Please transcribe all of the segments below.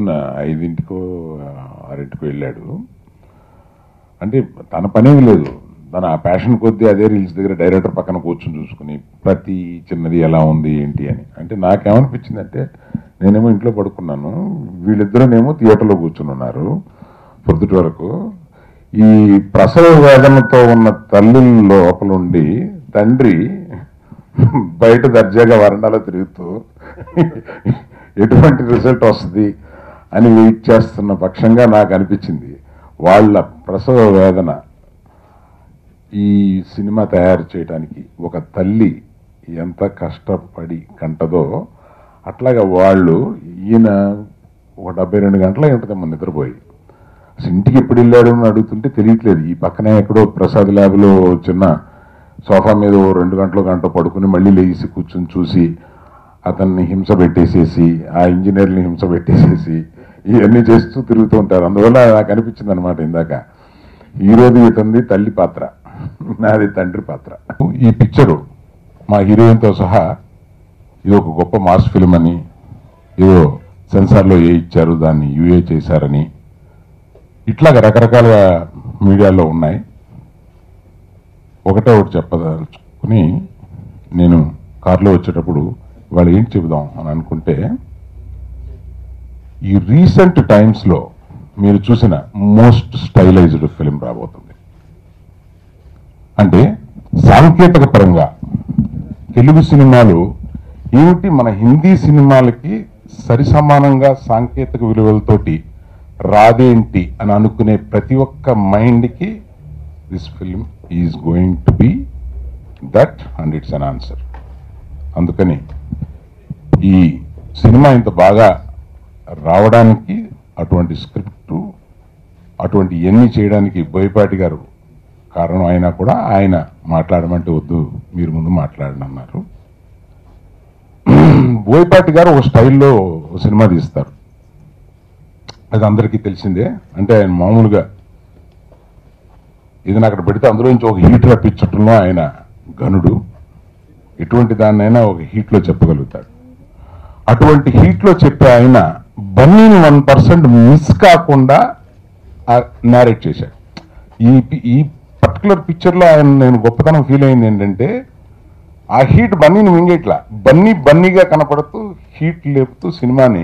పొద్దున్న 5కో 6కో వెళ్ళాడు. అంటే తన పనేది లేదు, తన ఆ ప్యాషన్ కొద్దీ అదే రీల్స్ దగ్గర డైరెక్టర్ పక్కన కూర్చొని చూసుకుని ప్రతి చిన్నది ఎలా ఉంది ఏంటి అని. అంటే నాకేమనిపించిందంటే, నేనేమో ఇంట్లో పడుకున్నాను, వీళ్ళిద్దరునేమో థియేటర్లో కూర్చుని ఉన్నారు పొద్దుటి వరకు. ఈ ప్రసవ వేదనతో ఉన్న తల్లి లోపలుండి తండ్రి బయట దర్జాగా వరండాలో తిరుగుతూ ఎటువంటి రిజల్ట్ వస్తుంది అని వెయిట్ చేస్తున్న పక్షంగా నాకు అనిపించింది. వాళ్ళ ప్రసవ వేదన ఈ సినిమా తయారు చేయడానికి ఒక తల్లి ఎంత కష్టపడి కంటదో, అట్లాగా వాళ్ళు ఈయన ఒక 72 గంటలు ఉంటుందేమో నిద్రపోయి. అసలు ఇంటికి ఎప్పుడు వెళ్ళాడు అని అడుగుతుంటే తెలియట్లేదు. ఈ పక్కనే ఎక్కడో ప్రసాద్ ల్యాబ్లో చిన్న సోఫా మీద 2 గంటలు పడుకుని మళ్ళీ లేచి కూర్చొని చూసి అతన్ని హింస పెట్టేసేసి, ఆ ఇంజనీర్ని హింస పెట్టేసేసి ఇవన్నీ చేస్తూ తిరుగుతూ ఉంటారు. అందువల్ల నాకు అనిపించింది అనమాట ఇందాక, హీరోది ఇతంది తల్లి పాత్ర, నాది తండ్రి పాత్ర. ఈ పిక్చరు మా హీరోయిన్తో సహా ఇది ఒక గొప్ప మాస్ ఫిల్మ్ అని, ఏదో సెన్సార్లో ఇచ్చారు, దాన్ని యూఏ చేశారని ఇట్లాగా రకరకాల మీడియాలో ఉన్నాయి. ఒకటి చెప్పదలుచుకుని నేను కారులో వచ్చేటప్పుడు వాళ్ళు ఏంటి చెబుదాం అని అనుకుంటే, ఈ రీసెంట్ టైమ్స్లో మీరు చూసిన మోస్ట్ స్టైలైజ్డ్ ఫిలిం రాబోతుంది. అంటే సాంకేతిక పరంగా తెలుగు సినిమాలు ఏమిటి మన హిందీ సినిమాలకి సరిసమానంగా సాంకేతిక విలువలతోటి రాదేంటి అని అనుకునే ప్రతి ఒక్క మైండ్కి this film is going to be that and it's an answer. అందుకని ఈ సినిమా ఇంత బాగా రావడానికి, అటువంటి స్క్రిప్టు అటువంటి ఎన్ని చేయడానికి బోయపాటి గారు కారణం అయినా కూడా ఆయన మాట్లాడమంటే వద్దు, మీరు ముందు మాట్లాడండి అన్నారు. బోయపాటి గారు ఒక స్టైల్లో సినిమా తీస్తారు, అది అందరికీ తెలిసిందే. అంటే ఆయన మామూలుగా ఏదైనా అక్కడ పెడితే అందులో నుంచి ఒక హీట్ రప్పించటంలో ఆయన గనుడు. ఎటువంటి దాన్నైనా ఒక హీట్లో చెప్పగలుగుతాడు. అటువంటి హీట్లో చెప్పే ఆయన బన్నీని 1% మిస్ కాకుండా నేరేట్ చేశాడు. ఈ పర్టికులర్ పిక్చర్లో ఆయన నేను గొప్పతనం ఫీల్ అయింది ఏంటంటే, ఆ హీట్ బన్నీని మింగేట్లా, బన్నీగా కనపడుతూ హీట్ లేపుతూ సినిమాని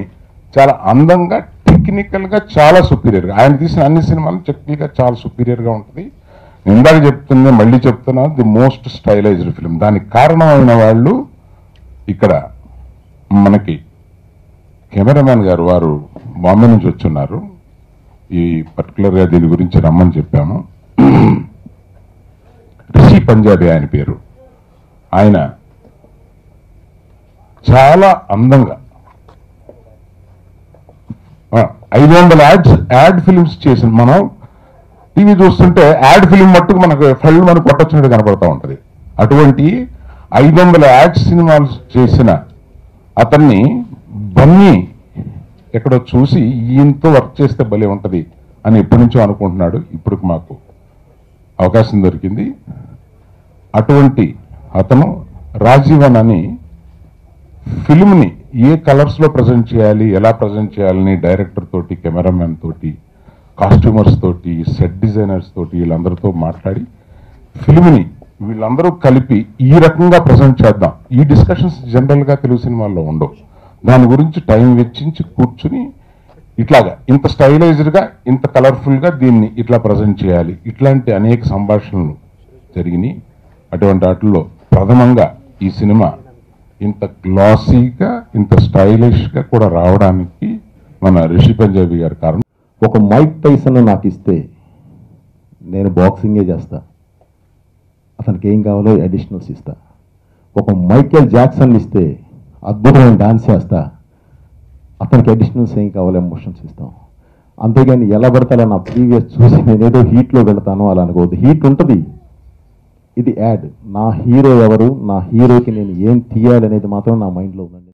చాలా అందంగా టెక్నికల్గా చాలా సుపీరియర్గా, ఆయన తీసిన అన్ని సినిమాలు టెక్నికల్గా చాలా సుపీరియర్గా ఉంటుంది. ఇందాక చెప్తున్నా మళ్ళీ చెప్తున్నా, ది మోస్ట్ స్టైలైజ్డ్ ఫిలిం. దానికి కారణమైన వాళ్ళు ఇక్కడ మనకి కెమెరామ్యాన్ గారు, వారు బాంబే నుంచి వచ్చున్నారు. ఈ పర్టికులర్గా దీని గురించి రమ్మని చెప్పాము. రిషి పంజాబీ ఆయన పేరు. ఆయన చాలా అందంగా 500 యాడ్ ఫిలిమ్స్ చేసిన, మనం టీవీ చూస్తుంటే యాడ్ ఫిలిం మట్టుకు మనకు ఫళ్ళు మనకు కొట్టొచ్చినట్టు కనపడతా ఉంటుంది. అటువంటి 500 యాడ్ సినిమాలు చేసిన అతన్ని బన్నీ ఎక్కడో చూసి ఈయనతో వర్క్ చేస్తే భలే ఉంటుంది అని ఎప్పటి నుంచో అనుకుంటున్నాడు. ఇప్పుడు మాకు అవకాశం దొరికింది. అటువంటి అతను రాజీవన్ అని ఫిల్మ్ని ఏ కలర్స్లో ప్రజెంట్ చేయాలి, ఎలా ప్రజెంట్ చేయాలని డైరెక్టర్ తోటి, కెమెరామెన్ తోటి, కాస్ట్యూమర్స్ తోటి, సెట్ డిజైనర్స్ తోటి వీళ్ళందరితో మాట్లాడి ఫిల్మ్ని వీళ్ళందరూ కలిపి ఈ రకంగా ప్రజెంట్ చేద్దాం. ఈ డిస్కషన్స్ జనరల్గా తెలుగు సినిమాల్లో ఉండవు. దాని గురించి టైం వెచ్చించి కూర్చుని ఇట్లాగా ఇంత స్టైలైజ్డ్గా, ఇంత కలర్ఫుల్గా దీన్ని ఇట్లా ప్రజెంట్ చేయాలి, ఇట్లాంటి అనేక సంభాషణలు జరిగినాయి. అటువంటి వాటిల్లో ప్రథమంగా ఈ సినిమా ఇంత గ్లాసీగా, ఇంత స్టైలిష్గా కూడా రావడానికి మన రిషి పంజాబీ గారి కారణం. ఒక మైక్ టైసన్ నాకు ఇస్తే నేను బాక్సింగే చేస్తా, అతనికి ఏం కావాలో అడిషనల్స్ ఇస్తా. ఒక మైకేల్ జాక్సన్ ఇస్తే అద్భుతమైన డాన్స్ చేస్తా, అతనికి అడిషనల్స్ ఏం కావాలో ఎమోషన్స్ ఇస్తాం. అంతేగాని ఎలా పడతాలో నా ప్రీవియస్ చూసి నేనేదో హీట్లో వెళతాను అలా అనుకోవద్దు. హీట్ ఉంటుంది, ఇది యాడ్. నా హీరో ఎవరు, నా హీరోకి నేను ఏం తీయాలనేది మాత్రం నా మైండ్లో ఉందండి.